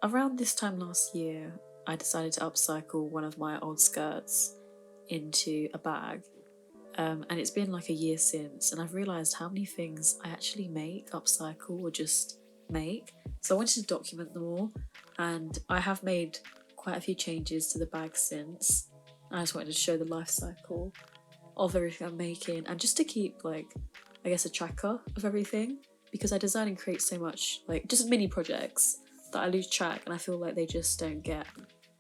Around this time last year, I decided to upcycle one of my old skirts into a bag. And it's been like a year since, and I've realised how many things I actually make, upcycle, or just make. So I wanted to document them all, and I have made quite a few changes to the bag since. I just wanted to show the life cycle of everything I'm making, and just to keep, like, I guess, a tracker of everything, because I design and create so much, like, just mini projects that I lose track, and I feel like they just don't get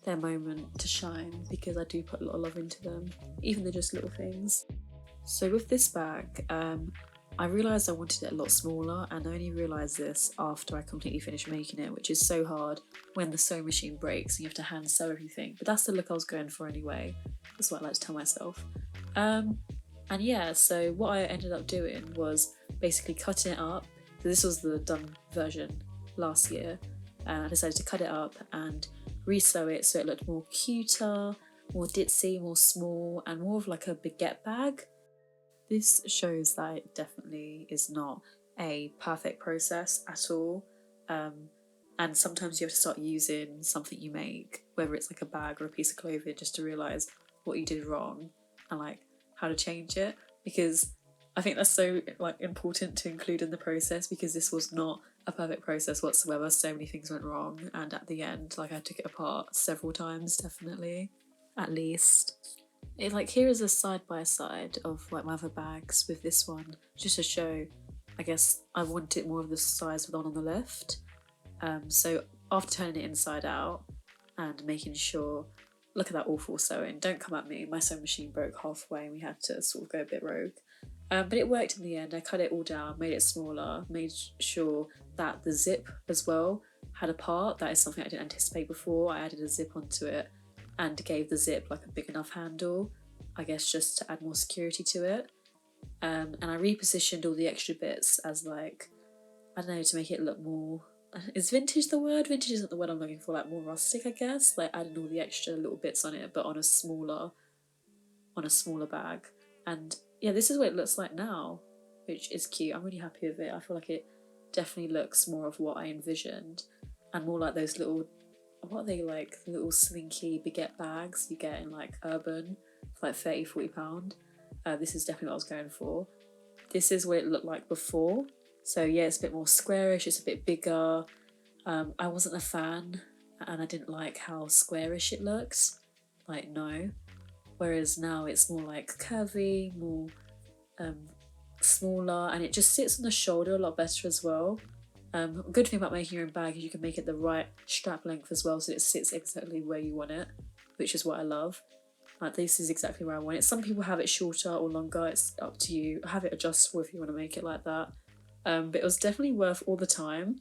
their moment to shine because I do put a lot of love into them, even they're just little things. So with this bag, I realised I wanted it a lot smaller, and I only realised this after I completely finished making it, which is so hard when the sewing machine breaks and you have to hand sew everything. But that's the look I was going for anyway. That's what I like to tell myself. And yeah, so what I ended up doing was basically cutting it up. So this was the done version last year, and I decided to cut it up and resew it so it looked more cuter, more ditzy, more small, and more of like a baguette bag. This shows that it definitely is not a perfect process at all. And sometimes you have to start using something you make, whether it's like a bag or a piece of clothing, just to realise what you did wrong and like how to change it. Because I think that's so like important to include in the process, because this was not a perfect process whatsoever. So many things went wrong, and at the end, like, I took it apart several times, definitely, at least. Like, here is a side by side of like my other bags with this one, just to show. I guess I want it more of the size of the one on the left. So after turning it inside out and making sure, look at that awful sewing. Don't come at me. My sewing machine broke halfway, and we had to sort of go a bit rogue. But it worked in the end. I cut it all down, made it smaller, made sure that the zip as well had a part. That is something I didn't anticipate before. I added a zip onto it and gave the zip like a big enough handle, I guess, just to add more security to it. And I repositioned all the extra bits as, like, I don't know, to make it look more. Is vintage the word? Vintage isn't the word I'm looking for. Like, more rustic, I guess. Like, adding all the extra little bits on it, but on a smaller bag. And yeah, this is what it looks like now, which is cute. I'm really happy with it. I feel like it definitely looks more of what I envisioned, and more like those little, what are they, like little slinky baguette bags you get in like Urban for like 30-40 pound. This is definitely what I was going for. This is what it looked like before. So yeah, it's a bit more squarish, it's a bit bigger. I wasn't a fan, and I didn't like how squarish it looks. Like, no. Whereas now it's more like curvy, more um, smaller, and it just sits on the shoulder a lot better as well. Good thing about making your own bag is you can make it the right strap length as well, so it sits exactly where you want it, which is what I love. Like, this is exactly where I want it. Some people have it shorter or longer, it's up to you. Have it adjustable if you want to make it like that. But it was definitely worth all the time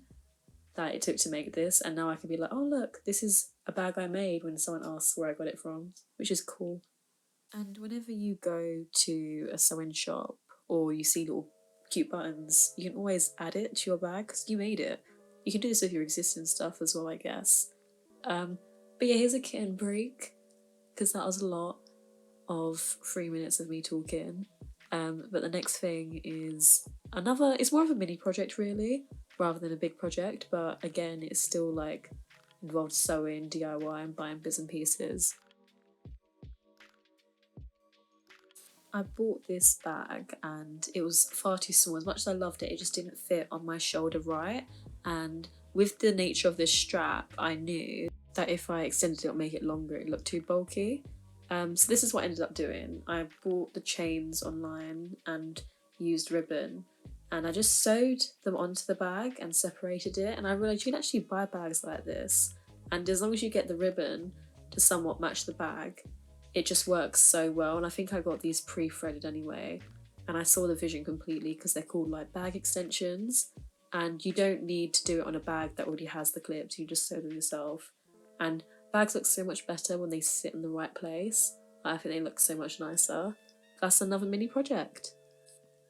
that it took to make this, and now I can be like, oh look, this is a bag I made when someone asks where I got it from, which is cool. And whenever you go to a sewing shop or you see little cute buttons, you can always add it to your bag because you made it. You can do this with your existing stuff as well, I guess. Um, but yeah, here's a kitten break, because that was a lot of 3 minutes of me talking. But the next thing is another, it's more of a mini project really, rather than a big project, but again, it's still like involved sewing, DIY, and buying bits and pieces. I bought this bag and it was far too small. As much as I loved it, it just didn't fit on my shoulder right. And with the nature of this strap, I knew that if I extended it or make it longer, it looked too bulky. So this is what I ended up doing. I bought the chains online and used ribbon, and I just sewed them onto the bag and separated it. And I realised you can actually buy bags like this, and as long as you get the ribbon to somewhat match the bag, it just works so well. And I think I got these pre-threaded anyway, and I saw the vision completely because they're called like bag extensions, and you don't need to do it on a bag that already has the clips. You just sew them yourself, and bags look so much better when they sit in the right place. I think they look so much nicer. That's another mini project.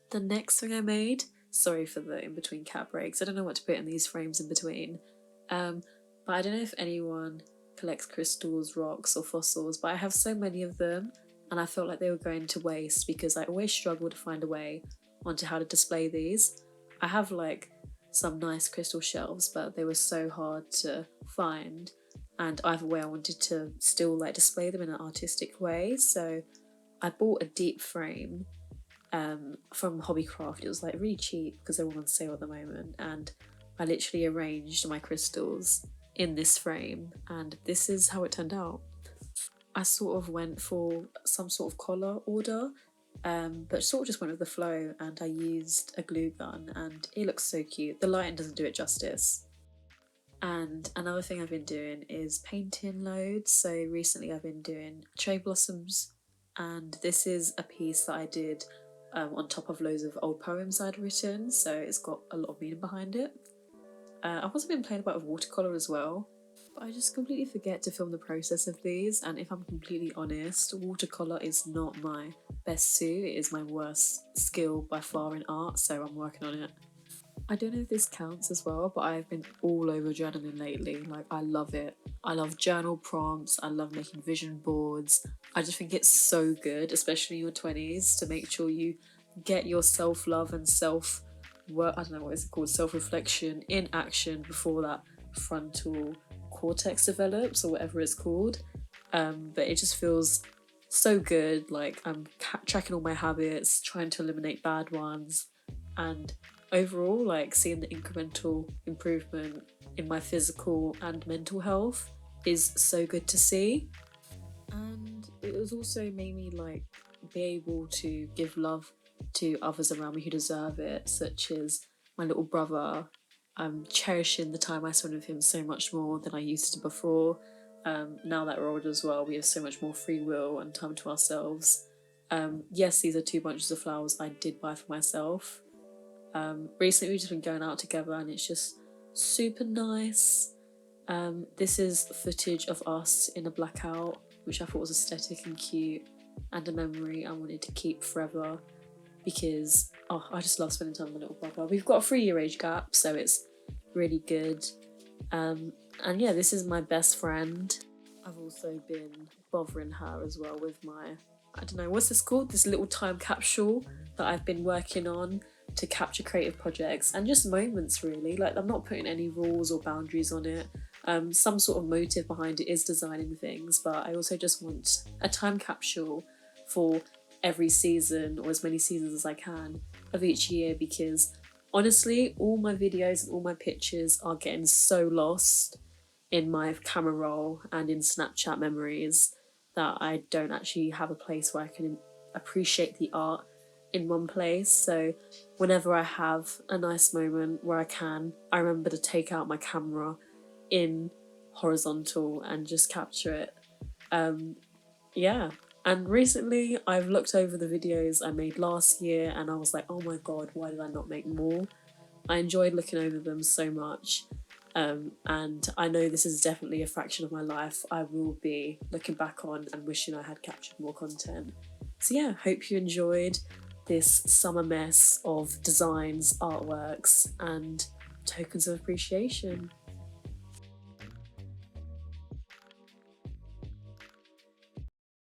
The next thing I made, sorry for the in between cat breaks, I don't know what to put in these frames in between, but I don't know if anyone collects crystals, rocks, or fossils, but I have so many of them, and I felt like they were going to waste because I always struggle to find a way onto how to display these. I have like some nice crystal shelves, but they were so hard to find, and either way I wanted to still like display them in an artistic way. So I bought a deep frame from Hobbycraft. It was like really cheap because they're all on sale at the moment, and I literally arranged my crystals in this frame, and this is how it turned out. I sort of went for some sort of collar order, but sort of just went with the flow, and I used a glue gun, and it looks so cute. The lighting doesn't do it justice. And another thing I've been doing is painting loads. So recently I've been doing cherry blossoms, and this is a piece that I did on top of loads of old poems I'd written, so it's got a lot of meaning behind it. I've also been playing about with watercolour as well, but I just completely forget to film the process of these, and if I'm completely honest, watercolour is not my best suit. It is my worst skill by far in art, so I'm working on it. I don't know if this counts as well, but I've been all over journaling lately. Like, I love it. I love journal prompts, I love making vision boards. I just think it's so good, especially in your 20s, to make sure you get your self love and self work, I don't know what it's called, self reflection in action before that frontal cortex develops or whatever it's called. But it just feels so good. Like, I'm tracking all my habits, trying to eliminate bad ones, and overall, like, seeing the incremental improvement in my physical and mental health is so good to see. And it was also made me like be able to give love to others around me who deserve it, such as my little brother. I'm cherishing the time I spend with him so much more than I used to before. Now that we're older as well, we have so much more free will and time to ourselves. Yes, these are two bunches of flowers I did buy for myself. Recently we've just been going out together, and it's just super nice. This is footage of us in a blackout, which I thought was aesthetic and cute, and a memory I wanted to keep forever, because I just love spending time with my little brother. We've got a 3-year age gap, so it's really good. And yeah, this is my best friend. I've also been bothering her as well with my, I don't know, what's this called? This little time capsule that I've been working on to capture creative projects and just moments, really. Like, I'm not putting any rules or boundaries on it. Some sort of motive behind it is designing things, but I also just want a time capsule for every season, or as many seasons as I can, of each year, because honestly, all my videos and all my pictures are getting so lost in my camera roll and in Snapchat memories that I don't actually have a place where I can appreciate the art in one place. So whenever I have a nice moment where I remember to take out my camera in horizontal and just capture it. Yeah. And recently I've looked over the videos I made last year, and I was like, oh my god, why did I not make more? I enjoyed looking over them so much. And I know this is definitely a fraction of my life I will be looking back on and wishing I had captured more content. So yeah, hope you enjoyed this summer mess of designs, artworks, and tokens of appreciation.